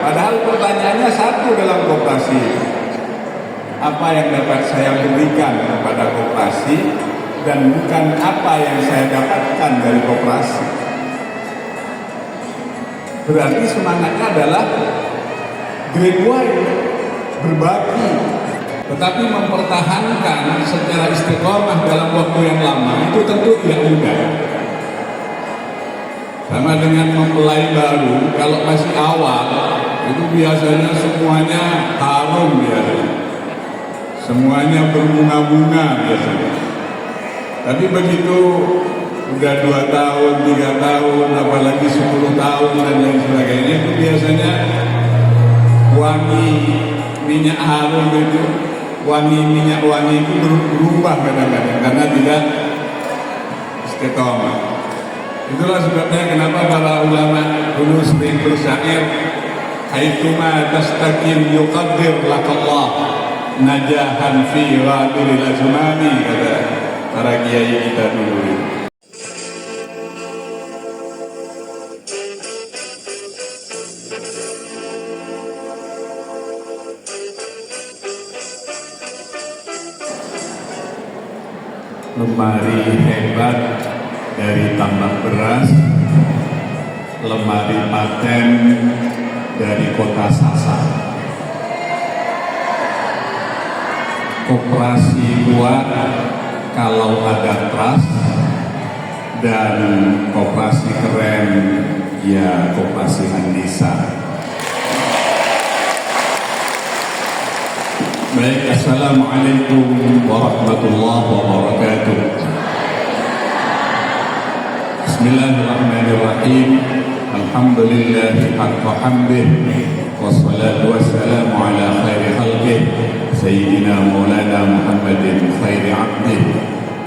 Padahal pertanyaannya satu dalam koperasi. Apa yang dapat saya berikan kepada koperasi dan bukan apa yang saya dapatkan dari koperasi. Berarti semangatnya adalah grade wide, berbagi. Tetapi mempertahankan secara istiqomah dalam waktu yang lama itu tentu tidak mudah. Sama dengan mempelai baru, kalau masih awal, itu biasanya semuanya harum biasanya. Semuanya berbunga-bunga biasanya. Tapi begitu udah 2 tahun, 3 tahun, apalagi 10 tahun dan lain sebagainya, itu biasanya wangi minyak harum itu, minyak wangi itu berubah kadang-kadang karena tidak istiqomah. Itulah sebabnya kenapa para ulama dulu sering bersyair, haitsuma tastaqim yuqaddir lakallah najahan fi ghadiril azmani, kata para kiai kita dulu. Lemari hebat dari tambak beras, lemari paten dari kota Sasa. Koperasi kuat kalau ada trust, dan koperasi keren ya koperasi Andisa. Baik, assalamualaikum warahmatullahi wabarakatuh. Bismillahirrahmanirrahim. Alhamdulillahi haqqa hamdih, wassalatu wassalamu ala khairi khalqih, sayyidina maulana Muhammadin khairi abdih,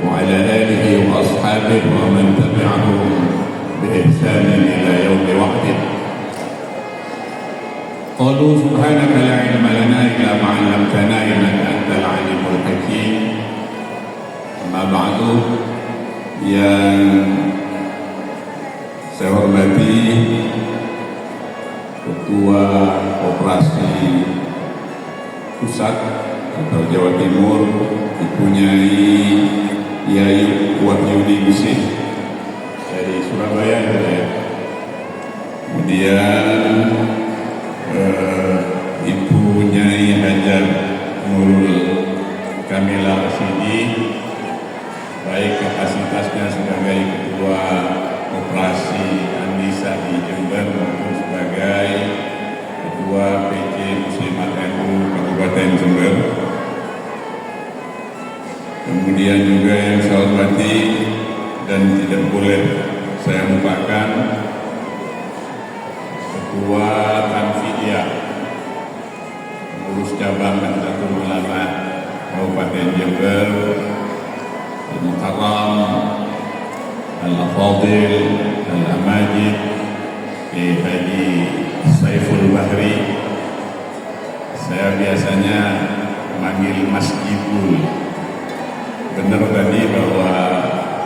wa ala alihi wa ashabihi wa man tabi'ahum bi ihsanin ila yaumi waqtih. Qalu subhanaka la ilma lana illa ma 'allamtana innaka antal alimul hakim. Amma ba'du, yang saya hormati Ketua Koperasi Pusat atau Jawa Timur, dipunyai Yayu Wahyudi Gusih dari Surabaya, ya. Kemudian Ibu Nyai Hajar Nurul Kamila Rasidi, baik kapasitasnya sebagai Ketua Koperasi Andisa di Jember maupun sebagai Ketua PJ Muslimat NU Kabupaten Jember. Kemudian juga yang saya hormati dan tidak boleh saya lupakan, Ketua Tanfidiyah pengurus cabang Nahdlatul Ulama Kabupaten Jember, Al-Mukarram Al-Fadil Al-Amajid Haji Saiful Bahri. Saya biasanya memanggil Mas Jibul. Benar tadi bahwa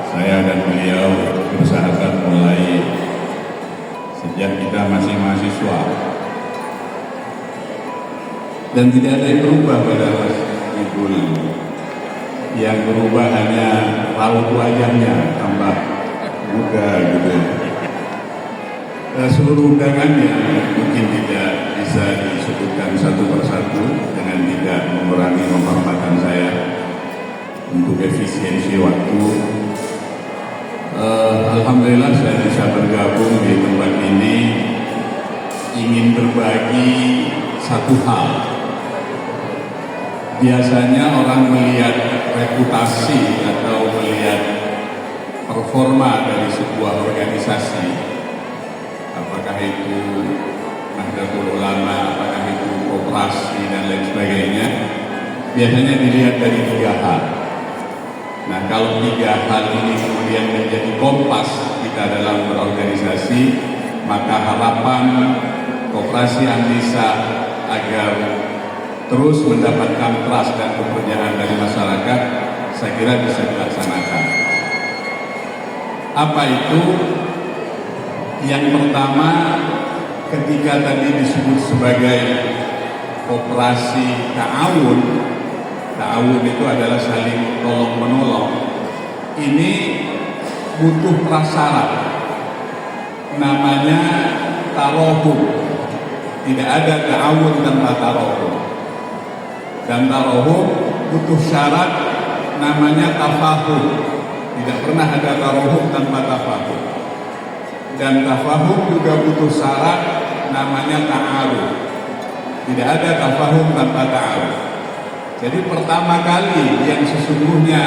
saya dan beliau bersahabat mulai sejak kita masih mahasiswa, dan tidak ada yang berubah pada Mas Jibul. Yang berubah hanya raut wajahnya tambah muda gitu. Seluruh undangannya mungkin tidak bisa disebutkan satu persatu dengan tidak mengurangi penghormatan saya untuk efisiensi waktu. Alhamdulillah saya bisa bergabung di tempat ini, ingin berbagi satu hal. Biasanya orang melihat reputasi atau melihat performa dari sebuah organisasi, apakah itu Nahdlatul Ulama, apakah itu koperasi dan lain sebagainya, biasanya dilihat dari 3 hal. Nah, kalau 3 hal ini kemudian menjadi kompas kita dalam berorganisasi, maka harapan Koperasi Andisa agar terus mendapatkan trust dan kepercayaan dari masyarakat, saya kira bisa dilaksanakan. Apa itu? Yang pertama, ketika tadi disebut sebagai koperasi ta'awun, ta'awun itu adalah saling tolong menolong. Ini butuh prasyarat, namanya tarohum. Tidak ada ta'awun tanpa tarohum. Dan tarohum butuh syarat, namanya tafahum. Tidak pernah ada tarohum tanpa tafahum. Dan tafahum juga butuh syarat, namanya ta'aruf. Tidak ada tafahum tanpa ta'aruf. Jadi pertama kali yang sesungguhnya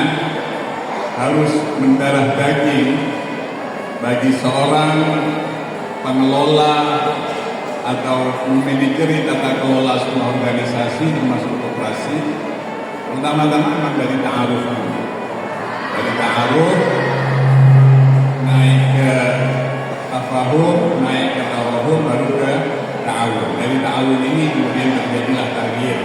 harus mendarah daging bagi seorang pengelola atau memiliki tata kelola sebuah organisasi termasuk koperasi, pertama-tama memang dari ta'aruf. Dari ta'aruf naik ke tafahum, naik ke tarohum, baru ke ta'awun. Dari ta'awun ini kemudian terjadilah taghyir.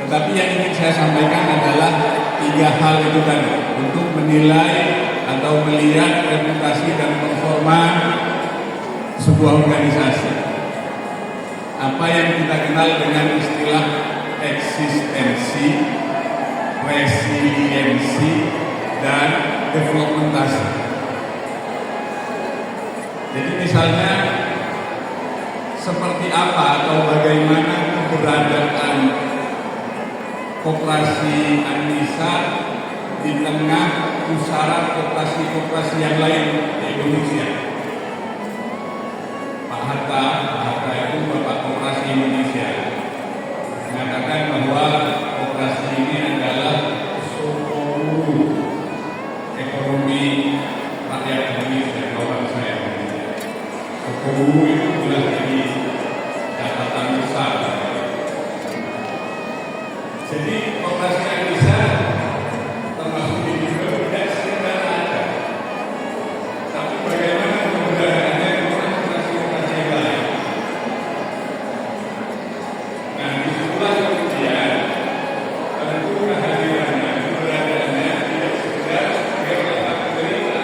Tetapi yang ingin saya sampaikan adalah 3 hal itu tadi untuk menilai atau melihat reputasi dan performa sebuah organisasi. Apa yang kita kenal dengan istilah eksistensi, resiliensi, dan developmentasi. Jadi misalnya seperti apa atau bagaimana keberadaan koperasi An-Nisa di tengah pusaran koperasi-koperasi yang lain di Indonesia. Pak Hatta itu Bapak Koperasi Indonesia mengatakan bahwa koperasi ini adalah sumber ekonomi rakyat Indonesia. Kalau saya sumber itu sudah jadi catatan besar. Jadi koperasi An-Nisa termasuk di juga tidak sekedar ada, tapi bagaimana keberadaannya koperasi-koperasi yang lain. Nah, disitulah kemudian tentu kehadirannya, keberadaannya tidak sekedar sebagai letak cerita,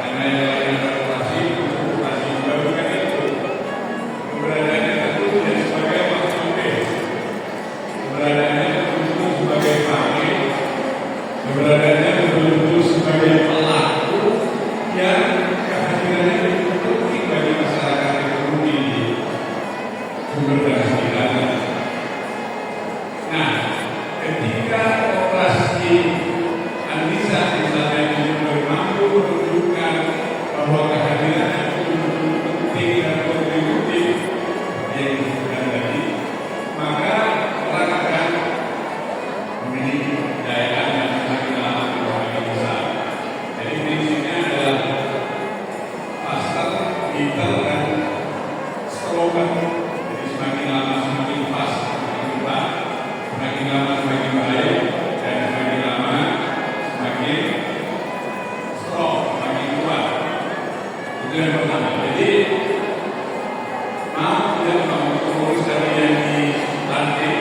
karena yang lain koperasi juga bukan itu. Keberadaannya tentu tidak sebagai maksudnya, keberadaannya tentu sebagai pamit, keberadaannya betul-betul sebagai pelaku yang kehadirannya itu penting bagi masyarakat ekonomi di sumber penghasilan. Nah, ketika operasi An-Nisa misalnya itu mampu menunjukkan bahwa kehadirannya betul-betul penting dan kontributif yang disebutkan tadi, maka orang akan memiliki kepercayaan yang semakin lama semakin besar. Jadi prinsipnya adalah pasar, gitar, dan slogan. Jadi semakin lama semakin pas, semakin kuat, semakin lama semakin baik, dan semakin lama semakin strong, semakin kuat. Itu yang pertama. Jadi mau tidak mau pengurus dari yang dilantik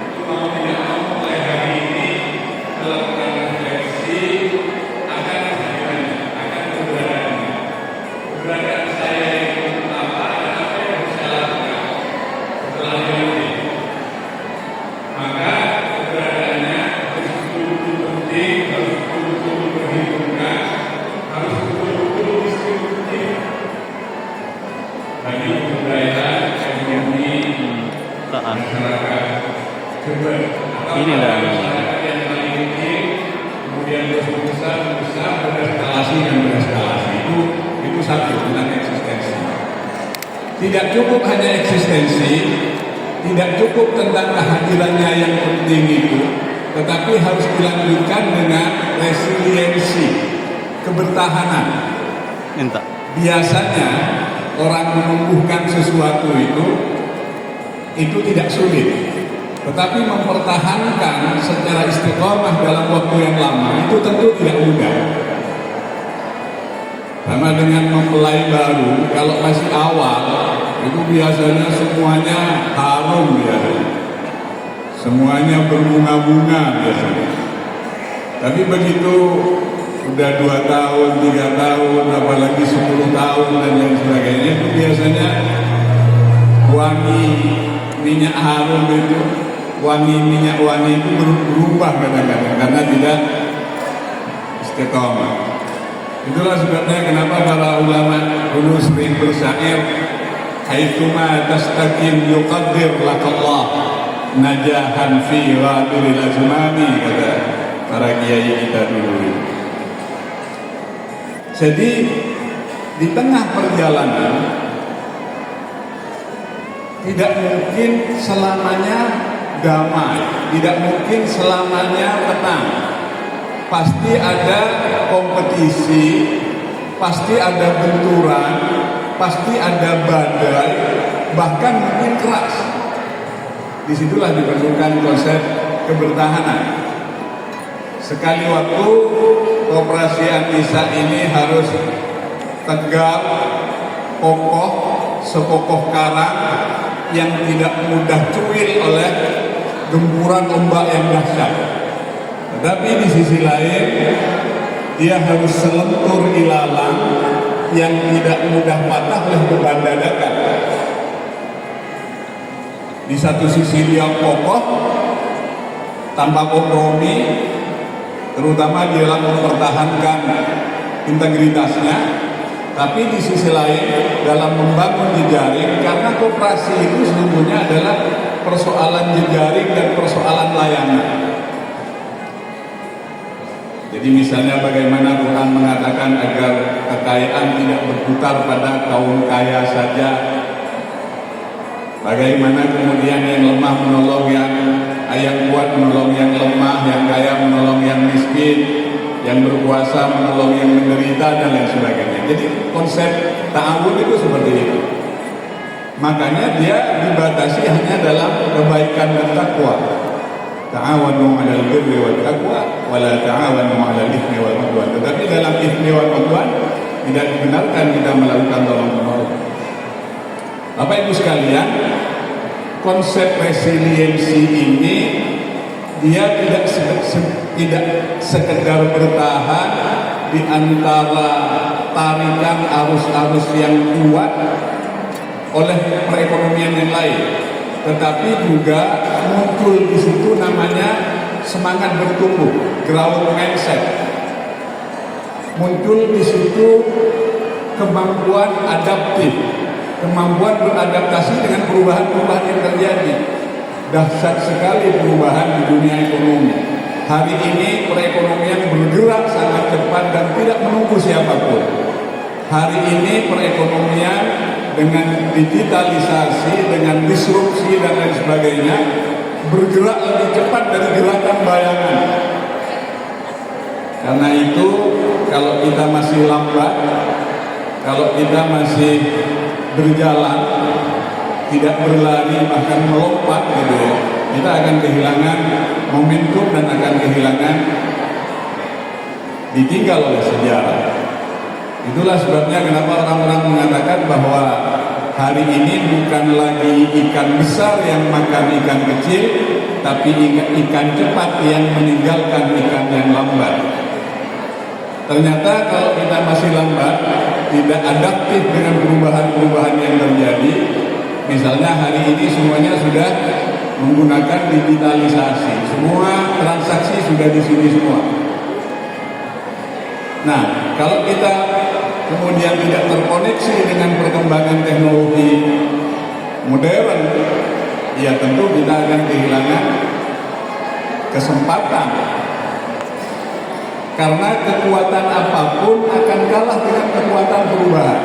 itu mau tidak mau mulai hari ini melakukan refleksi akan kehadirannya, akan keberadaannya. Keberadaan saya itu apa dan apa yang harus saya lakukan setelah dilantik. Maka keberadaannya harus betul-betul penting, harus betul-betul diperhitungkan, harus betul-betul distributif bagi kebudayaan ekonomi masyarakat Jember. Inilah Masyarakat yang paling penting, kemudian terus besar, bereskalasi dan bereskalasi. Itu satu tentang eksistensi. Tidak cukup hanya eksistensi, tidak cukup tentang kehadirannya yang penting itu, tetapi harus dilanjutkan dengan resiliensi, kebertahanan. minta. Biasanya orang menumbuhkan sesuatu itu tidak sulit, tetapi mempertahankan secara istiqomah dalam waktu yang lama itu tentu tidak mudah. Sama dengan mempelai baru, kalau masih awal itu biasanya semuanya harum biasanya, semuanya berbunga-bunga biasanya. Tapi begitu udah 2 tahun, 3 tahun, apalagi 10 tahun dan lain sebagainya, itu biasanya wangi minyak harum itu, minyak wangi itu berubah kadang-kadang karena tidak istiqomah. Itulah sebabnya kenapa para ulama dulu sering bersyair, haitsuma tastaqim yuqaddir lakallah najahan fi ghadiril azmani, kata para kiai kita dulu. Jadi di tengah perjalanan tidak mungkin selamanya damai, tidak mungkin selamanya tenang. Pasti ada kompetisi, pasti ada benturan, pasti ada badai, bahkan mungkin keras. Disitulah diperlukan konsep kebertahanan. Sekali waktu Koperasi An-Nisa ini harus tegak, kokoh, sekokoh karang yang tidak mudah cuil oleh gempuran ombak yang dahsyat. Tetapi di sisi lain, dia harus selentur ilalang yang tidak mudah patah oleh beban dadakan. Di satu sisi dia kokoh, tanpa kompromi, terutama dia mempertahankan integritasnya. Tapi di sisi lain, dalam membangun jejaring, karena koperasi itu sesungguhnya adalah persoalan jejaring dan persoalan layanan. Jadi misalnya bagaimana Quran mengatakan agar kekayaan tidak berputar pada kaum kaya saja. Bagaimana kemudian yang lemah menolong yang kuat, menolong yang lemah, yang kaya menolong yang miskin, yang berkuasa menolong yang menderita dan lain sebagainya. Jadi konsep ta'awun itu seperti itu. Makanya dia dibatasi hanya dalam kebaikan dan takwa. Ta'awanu 'alal birri wat taqwa wa la ta'awanu 'alal itsmi wal 'udwan. Tetapi dalam itsmi wal 'udwan tidak dibenarkan kita melakukan tolong-menolong. Bapak Ibu sekalian, konsep resiliensi ini dia tidak sekedar bertahan di antara tarikan arus-arus yang kuat oleh perekonomian yang lain, tetapi juga muncul di situ namanya semangat bertumbuh, growth mindset. Muncul di situ kemampuan adaptif, kemampuan beradaptasi dengan perubahan-perubahan yang terjadi. Dahsyat sekali perubahan di dunia ekonomi. Hari ini perekonomian bergerak sangat cepat dan tidak menunggu siapapun. Hari ini perekonomian dengan digitalisasi, dengan disrupsi dan lain sebagainya bergerak lebih cepat dari gerakan bayangan. Karena itu kalau kita masih lambat, kalau kita masih berjalan, tidak berlari bahkan melompat gitu ya, kita akan kehilangan momentum dan akan kehilangan, ditinggal oleh sejarah. Itulah sebabnya kenapa orang-orang mengatakan bahwa hari ini bukan lagi ikan besar yang makan ikan kecil, tapi ikan cepat yang meninggalkan ikan yang lambat. Ternyata kalau kita masih lambat, tidak adaptif dengan perubahan-perubahan yang terjadi. Misalnya hari ini semuanya sudah menggunakan digitalisasi, semua transaksi sudah di sini semua. Nah, kalau kita kemudian tidak terkoneksi dengan perkembangan teknologi modern, ya tentu kita akan kehilangan kesempatan. Karena kekuatan apapun akan kalah dengan kekuatan perubahan.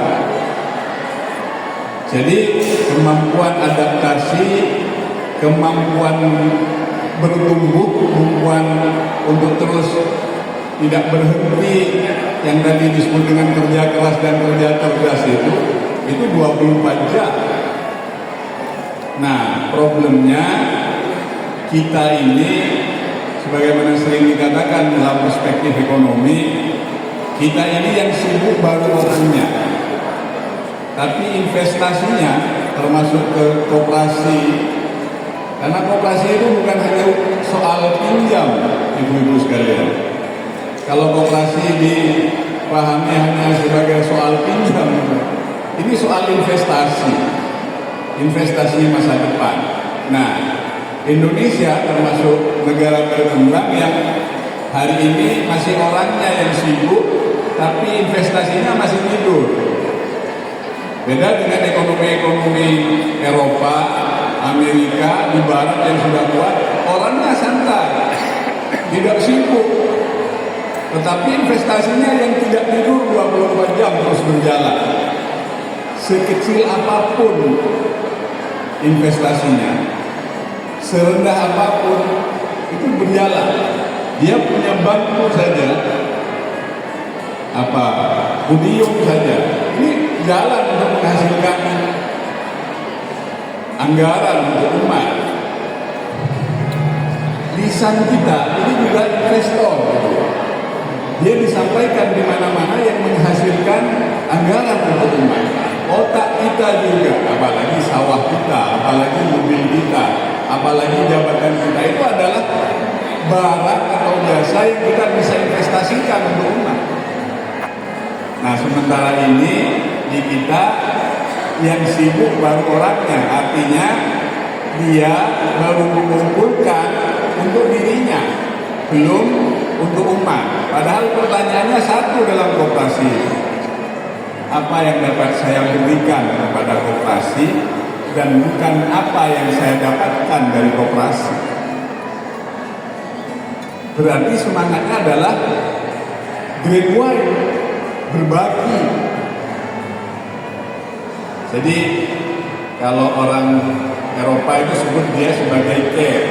Jadi kemampuan adaptasi, kemampuan bertumbuh, kemampuan untuk terus tidak berhenti yang tadi disebut dengan kerja keras dan kerja cerdas itu 24 jam. Nah, problemnya kita ini sebagaimana sering dikatakan dalam perspektif ekonomi, kita ini yang sibuk baru orangnya, tapi investasinya termasuk ke koperasi, karena koperasi itu bukan hanya soal pinjam, ibu-ibu sekalian. Kalau koperasi dipahami hanya sebagai soal pinjam, ini soal investasi, investasi masa depan. Nah, Indonesia termasuk negara berkembang yang hari ini masih orangnya yang sibuk, tapi investasinya masih tidur. Beda dengan ekonomi-ekonomi Eropa, Amerika, di Barat yang sudah kuat, orangnya santai, tidak sibuk. Tetapi investasinya yang tidak tidur 24 jam terus berjalan. Sekecil apapun investasinya, serendah apapun, itu berjalan. Dia punya bangku saja, budium saja, ini jalan untuk menghasilkan anggaran untuk umat. Lisan kita ini juga investor, dia disampaikan di mana-mana yang menghasilkan anggaran untuk umat. Otak kita juga, apalagi sawah kita, apalagi mobil kita, apalagi jabatan kita, itu adalah barang atau jasa yang kita bisa investasikan untuk umat. Nah, sementara ini di kita yang sibuk baru orangnya, artinya dia baru mengumpulkan untuk dirinya, belum untuk umat. Padahal pertanyaannya satu dalam koperasi, apa yang dapat saya berikan kepada koperasi, dan bukan apa yang saya dapatkan dari koperasi. Berarti semangatnya adalah green wine, berbagi. Jadi kalau orang Eropa itu sebut dia sebagai care.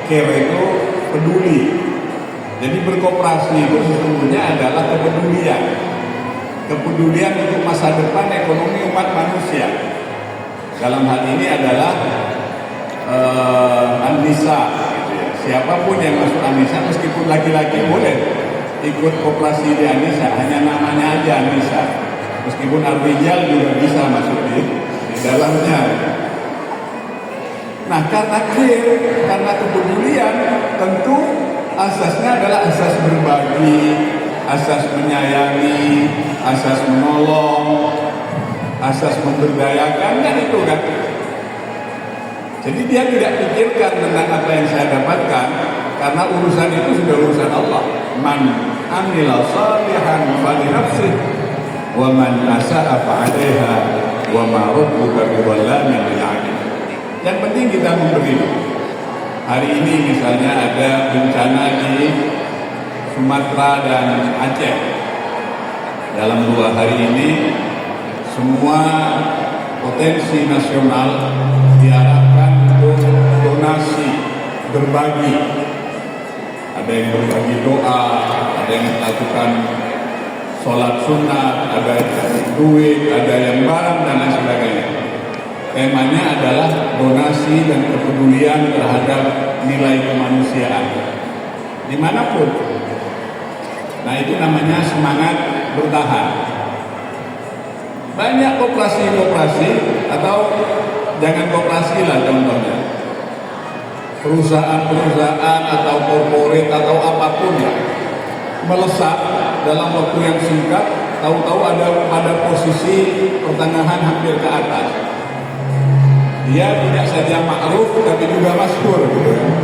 Care itu peduli. Jadi berkoperasi itu sesungguhnya adalah kepedulian. Kepedulian untuk masa depan ekonomi umat manusia. Dalam hal ini adalah Anissa, gitu ya. Siapapun yang masuk Anissa, meskipun laki-laki boleh ikut koperasi di Anissa, hanya namanya aja Anissa. Meskipun Arwijal juga bisa masuk di dalamnya. Nah, karena care, karena kepedulian, tentu asasnya adalah asas berbagi, asas menyayangi, asas menolong, asas memberdayakan, kan itu kan. Jadi dia tidak pikirkan tentang apa yang saya dapatkan, karena urusan itu sudah urusan Allah. Man amila salihan falinafsih, wa man asa'a fa'alaiha, wa ma rabbuka bidhallamin lil 'abid. Yang penting kita memberi. Hari ini misalnya ada bencana di Sumatera dan Aceh. Dalam 2 hari ini semua potensi nasional diarahkan untuk donasi, berbagi. Ada yang berbagi doa, ada yang melakukan sholat sunnah, ada yang duit, ada yang barang dan lain sebagainya. Temanya adalah donasi dan kepedulian terhadap nilai kemanusiaan dimanapun. Nah, itu namanya semangat bertahan. Banyak koperasi-koperasi, atau jangan koperasi lah contohnya, perusahaan-perusahaan atau korporat atau apapun ya, melesat dalam waktu yang singkat, tahu-tahu ada pada posisi pertengahan hampir ke atas. Dia tidak saja ma'ruf tapi juga masyhur, gitu kan.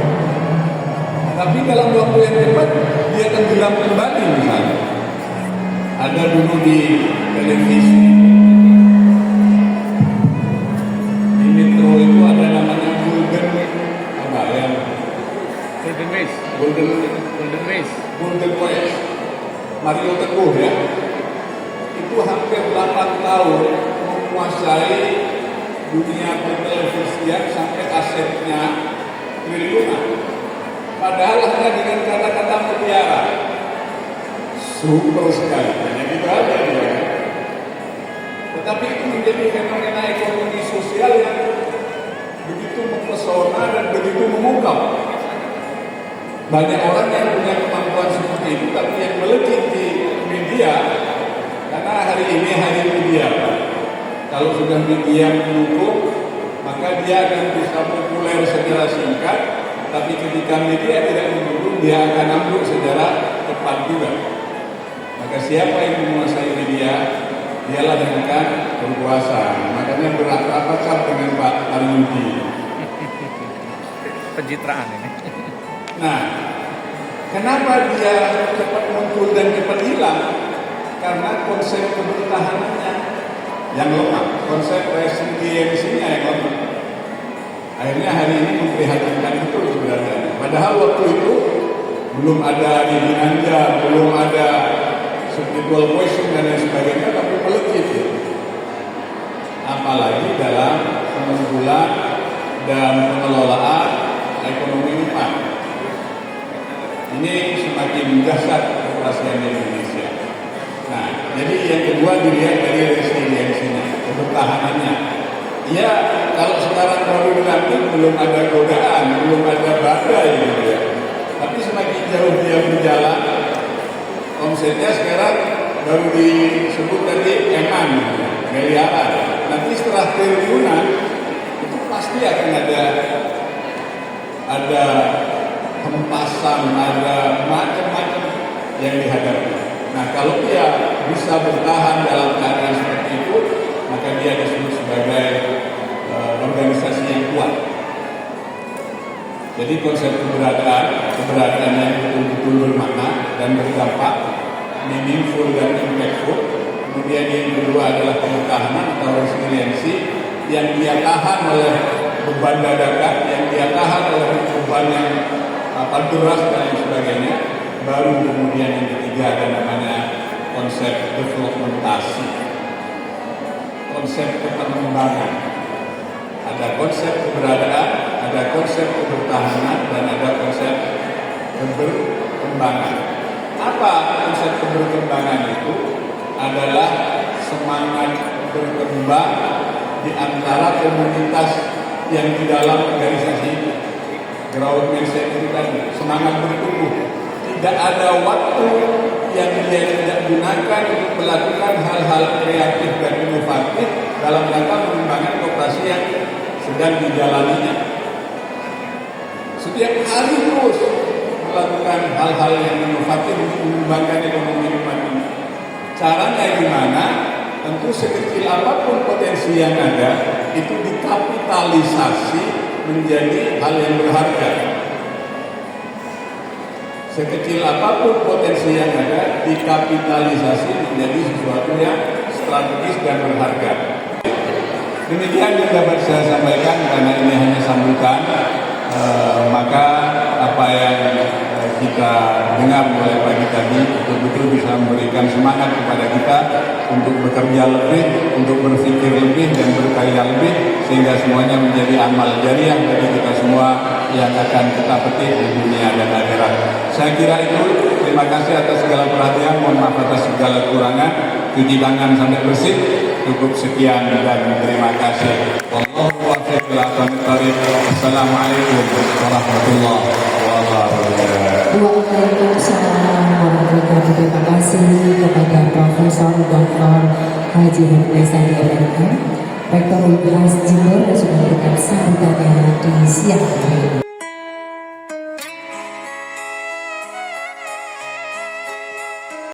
Tapi dalam waktu yang cepat dia tenggelam kembali. Misalnya ada dulu di televisi di Metro itu ada namanya Golden West Mario Teguh ya, itu hampir 8 tahun menguasai dunia pertelevisian sampai asetnya triliunan. Padahal hanya dengan kata-kata mutiara, super sekali, hanya gitu aja dia. Tetapi itu menjadi fenomena ekonomi sosial yang begitu mempesona dan begitu memukau. Banyak orang yang punya kemampuan seperti itu, tapi yang melejit di media, karena hari ini hari media, kalau sudah media mendukung, maka dia akan bisa populer secara singkat. Tapi ketika media tidak mendukung, dia akan ambruk secara cepat. tepat juga. Maka siapa yang menguasai media, dialah yang akan berkuasa. Makanya berat-rapat dengan Pak Aryudi. Pencitraan ini. Nah, kenapa dia cepat muncul dan cepat hilang? Karena konsep pemerintahannya yang lemah, konsep resiliensinya yang lemah. Akhirnya hari ini memprihatinkan itu sebenarnya. Padahal waktu itu belum ada Ginanja, belum ada spiritual question dan lain sebagainya, tapi melejit ya. Apalagi dalam pengumpulan dan pengelolaan ekonomi umat. Ini semakin dahsyat operasinya di Indonesia. Nah, jadi yang kedua dilihat dari resiliensinya, kebertahanannya. Ya, kalau sekarang baru dilantik belum ada godaan, belum ada badai gitu ya. Tapi semakin jauh dia berjalan, omsetnya sekarang baru disebut tadi eman, miliaran. Nanti setelah triliunan itu pasti akan ada hempasan, ada macam-macam yang dihadapi. Nah, kalau dia bisa bertahan dalam keadaan seperti itu, maka dia disebut sebagai organisasi yang kuat. Jadi konsep keberadaan yang betul-betul bermakna dan berdampak, meaningful dan impactful. Kemudian yang kedua adalah pertahanan atau resiliensi yang dia tahan oleh beban dadakan, yang dia tahan oleh beban yang deras dan lain sebagainya. Baru kemudian yang ketiga ada namanya konsep developmentasi, konsep pengembangan. Ada konsep keberadaan, ada konsep kebertahanan, dan ada konsep keberkembangan. Apa konsep keberkembangan itu? Adalah semangat berkembang di antara komunitas yang di dalam organisasi itu. Growth mindset itu tadi, semangat bertumbuh. Tidak ada waktu yang dia tidak gunakan untuk melakukan hal-hal kreatif dan inovatif dalam rangka mengembangkan koperasi yang sedang dijalaninya. Setiap hari terus melakukan hal-hal yang inovatif untuk mengembangkan ekonomi umat ini. Caranya gimana? Tentu sekecil apapun potensi yang ada, itu dikapitalisasi menjadi hal yang berharga. Sekecil apapun potensi yang ada, dikapitalisasi menjadi sesuatu yang strategis dan berharga. Demikian yang dapat saya sampaikan, karena ini hanya sambutan. Maka apa yang kita dengar mulai pagi tadi betul-betul bisa memberikan semangat kepada kita untuk bekerja lebih, untuk berpikir lebih dan berkarya lebih, sehingga semuanya menjadi amal jariah bagi kita semua yang akan kita petik di dunia dan akhirat. Saya kira itu. Terima kasih atas segala perhatian, mohon maaf atas segala kekurangan. Cuci tangan sampai bersih. Cukup sekian dan terima kasih. Assalamualaikum warahmatullahi wabarakatuh. Waalaikumsalam warahmatullahi wabarakatuh. Terima kasih kepada Profesor Dr. Haji Hafizah Rektor Universitas Jember yang sudah memberikan sambutannya di siang hari ini.